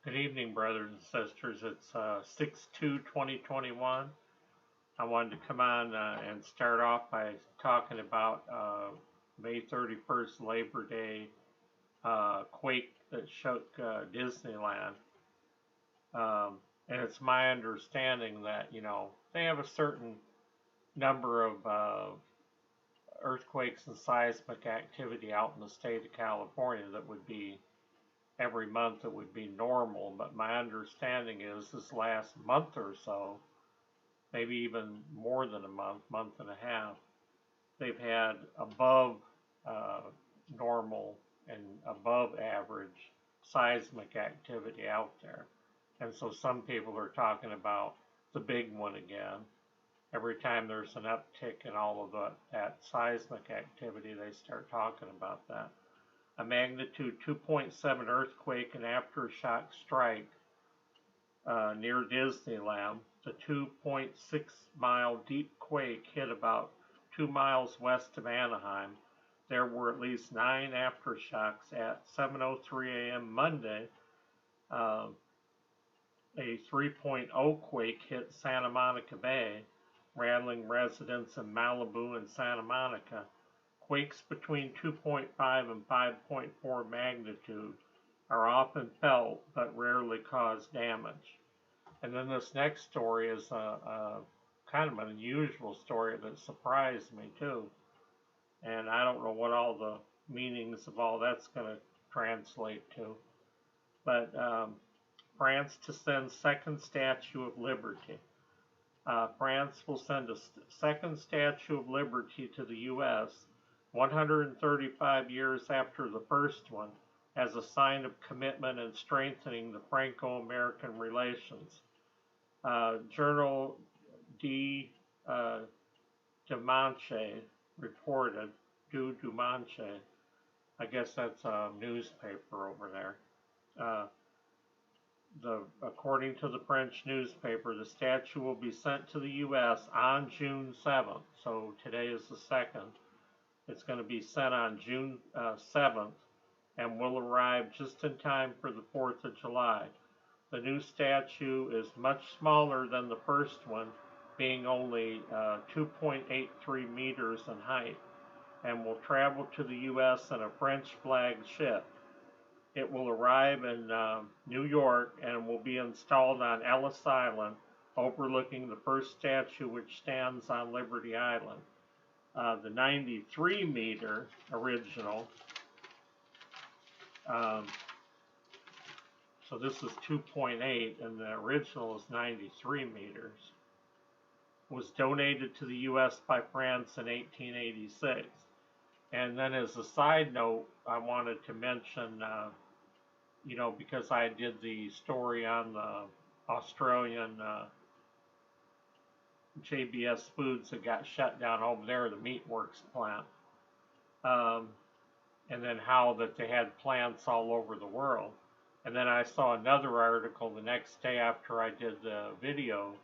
Good evening, brothers and sisters. It's 6/2/2021. I wanted to come on and start off by talking about May 31st, Labor Day quake that shook Disneyland. And it's my understanding that, they have a certain number of earthquakes and seismic activity out in the state of California that would be every month it would be normal, but my understanding is this last month or so, maybe even more than a month and a half, they've had above normal and above average seismic activity out there. And so some people are talking about the big one again. Every time there's an uptick in all of that seismic activity, they start talking about that. A magnitude 2.7 earthquake and aftershock strike near Disneyland. The 2.6-mile deep quake hit about 2 miles west of Anaheim. There were at least 9 aftershocks at 7:03 a.m. Monday. A 3.0 quake hit Santa Monica Bay, rattling residents in Malibu and Santa Monica. Quakes between 2.5 and 5.4 magnitude are often felt but rarely cause damage. And then this next story is a kind of an unusual story that surprised me too. And I don't know what all the meanings of all that's going to translate to. But France to send second Statue of Liberty. France will send a second Statue of Liberty to the U.S. 135 years after the first one, as a sign of commitment in strengthening the Franco-American relations. Journal Dimanche reported, Dimanche, I guess that's a newspaper over there. According to the French newspaper, the statue will be sent to the U.S. on June 7th, so today is the 2nd. It's going to be sent on June 7th and will arrive just in time for the 4th of July. The new statue is much smaller than the first one, being only 2.83 meters in height, and will travel to the U.S. in a French-flagged ship. It will arrive in New York and will be installed on Ellis Island, overlooking the first statue which stands on Liberty Island. The 93-meter original, so this is 2.8 and the original is 93 meters, was donated to the U.S. by France in 1886. And then as a side note, I wanted to mention, because I did the story on the Australian JBS Foods that got shut down over there, the meatworks plant, and then how that they had plants all over the world. And then I saw another article the next day after I did the video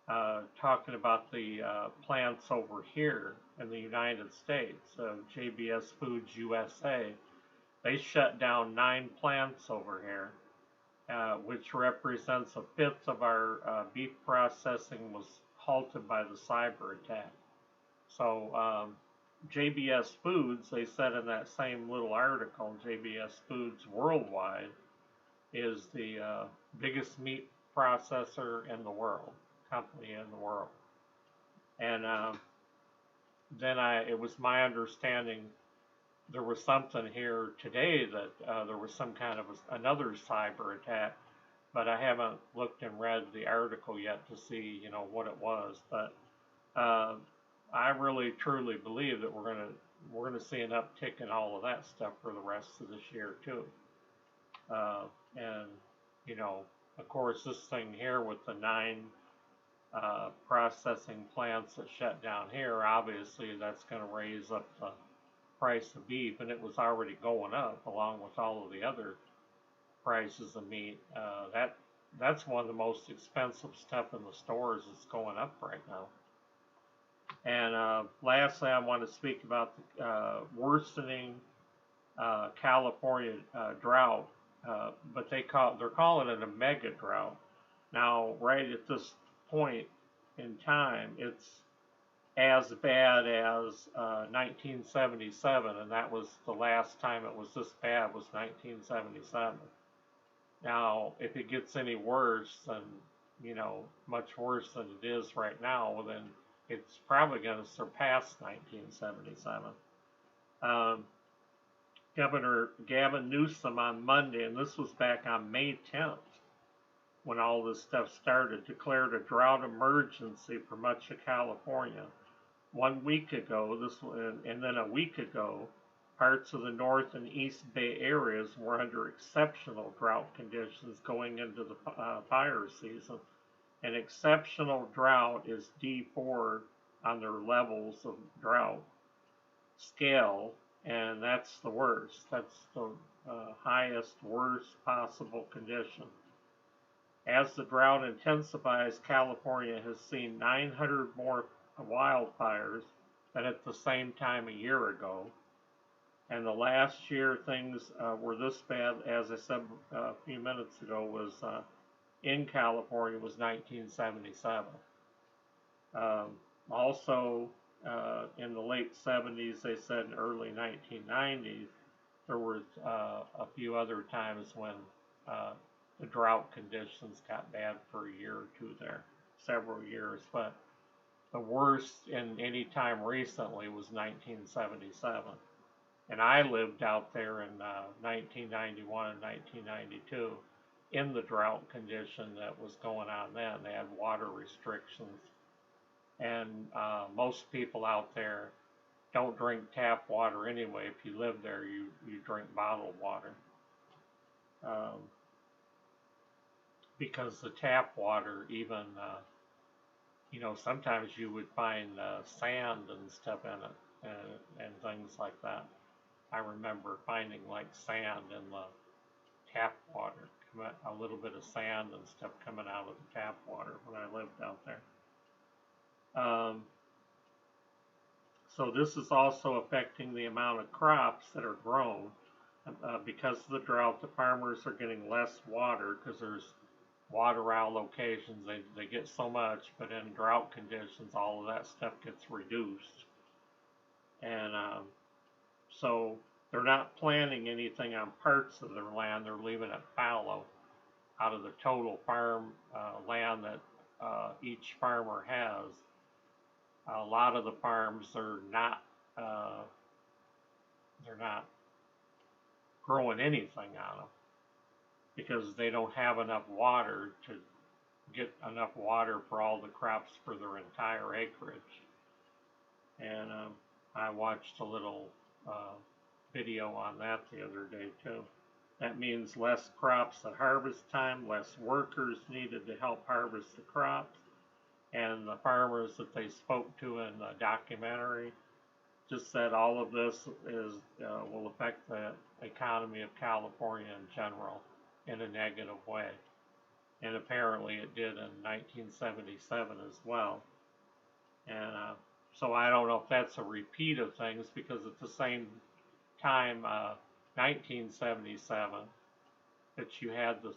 talking about the plants over here in the United States, JBS Foods USA. They shut down 9 plants over here, which represents a fifth of our beef processing was halted by the cyber attack. So JBS Foods, they said in that same little article, JBS Foods worldwide is the biggest meat processor in the world, company in the world. And then it was my understanding there was something here today that there was some kind of another cyber attack, but I haven't looked and read the article yet to see, what it was. But I really truly believe that we're gonna see an uptick in all of that stuff for the rest of this year too. And of course, this thing here with the 9 processing plants that shut down here, obviously that's going to raise up the price of beef, and it was already going up along with all of the other prices of meat. That's one of the most expensive stuff in the stores that's going up right now. And lastly, I want to speak about the worsening California drought. but they're calling it a mega drought. Now, right at this point in time, it's as bad as 1977, and that was the last time it was this bad was 1977. Now, if it gets any worse than, much worse than it is right now, well, then it's probably going to surpass 1977. Um, Governor Gavin Newsom on Monday, and this was back on May 10th, when all this stuff started, declared a drought emergency for much of California. 1 week ago, and then a week ago, parts of the North and East Bay areas were under exceptional drought conditions going into the fire season. An exceptional drought is D4 on their levels of drought scale, and that's the worst. That's the highest, worst possible condition. As the drought intensifies, California has seen 900 more wildfires than at the same time a year ago. And the last year things were this bad, as I said a few minutes ago, was in California was 1977. Also, in the late 70s, they said in early 1990s, there was a few other times when the drought conditions got bad for a year or two there, several years. But the worst in any time recently was 1977. And I lived out there in 1991 and 1992 in the drought condition that was going on then. They had water restrictions. And most people out there don't drink tap water anyway. If you live there, you drink bottled water. Because the tap water, even, sometimes you would find sand and stuff in it and things like that. I remember finding like sand in the tap water, a little bit of sand and stuff coming out of the tap water when I lived out there. So this is also affecting the amount of crops that are grown. Because of the drought, the farmers are getting less water because there's water allocations. They get so much, but in drought conditions, all of that stuff gets reduced. And so they're not planting anything on parts of their land. They're leaving it fallow. Out of the total farm land that each farmer has, a lot of the farms are not growing anything on them because they don't have enough water to get enough water for all the crops for their entire acreage. And I watched a little video on that the other day too. That means less crops at harvest time, less workers needed to help harvest the crops, and the farmers that they spoke to in the documentary just said all of this will affect the economy of California in general in a negative way. And apparently it did in 1977 as well. And so I don't know if that's a repeat of things, because at the same time, 1977, that you had the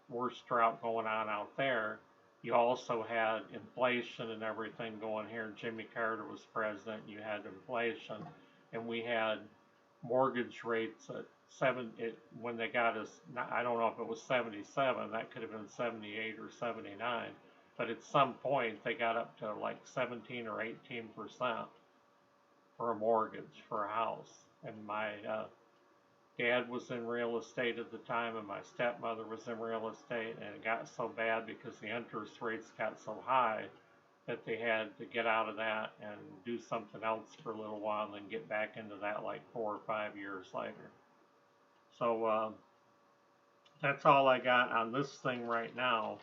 worst drought going on out there, you also had inflation and everything going here. Jimmy Carter was president, you had inflation, and we had mortgage rates at when they got us, I don't know if it was 77, that could have been 78 or 79, but at some point they got up to like 17 or 18% for a mortgage for a house. And my dad was in real estate at the time, and my stepmother was in real estate, and it got so bad because the interest rates got so high that they had to get out of that and do something else for a little while and then get back into that like 4 or 5 years later. So that's all I got on this thing right now,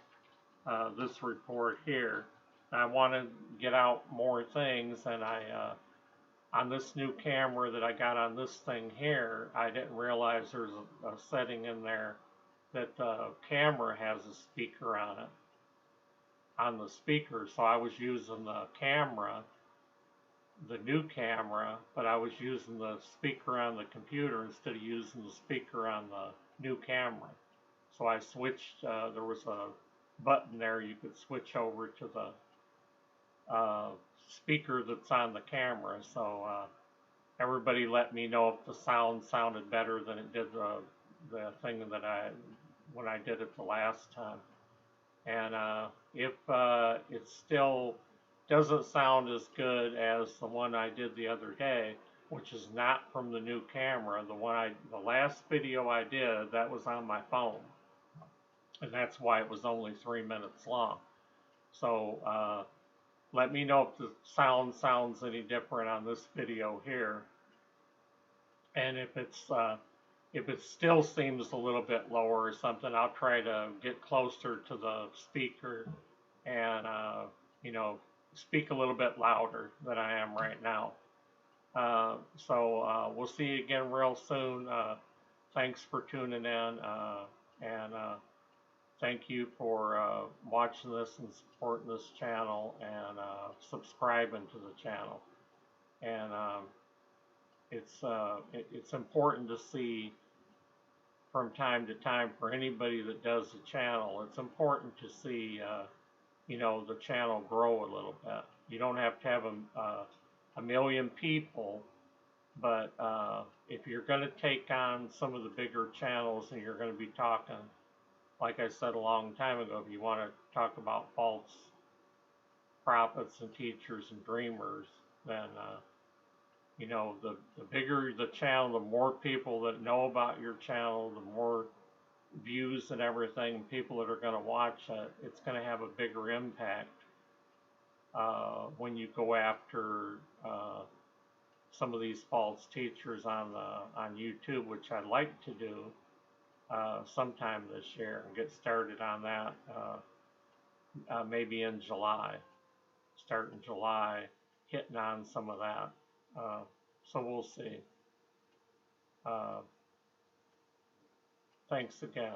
this report here. I want to get out more things, and on this new camera that I got on this thing here, I didn't realize there's a setting in there that the camera has a speaker on it, on the speaker. So I was using the camera, the new camera, but I was using the speaker on the computer instead of using the speaker on the new camera. So I switched, there was a button there you could switch over to the speaker that's on the camera. So everybody let me know if the sound sounded better than it did the thing that when I did it the last time. And if it still doesn't sound as good as the one I did the other day, which is not from the new camera, the last video I did, that was on my phone, and that's why it was only 3 minutes long. So let me know if the sound sounds any different on this video here, and if it still seems a little bit lower or something, I'll try to get closer to the speaker and you know, speak a little bit louder than I am right now. So we'll see you again real soon. Thanks for tuning in, and thank you for watching this and supporting this channel, and subscribing to the channel. And it's important to see from time to time, for anybody that does the channel, it's important to see you know, the channel grow a little bit. You don't have to have a million people, but if you're going to take on some of the bigger channels and you're going to be talking, like I said a long time ago, if you want to talk about false prophets and teachers and dreamers, then you know, the bigger the channel, the more people that know about your channel, the more views and everything, people that are going to watch it, it's going to have a bigger impact when you go after some of these false teachers on YouTube, which I'd like to do sometime this year and get started on that maybe in July. Start in July, hitting on some of that. So we'll see. Thanks again.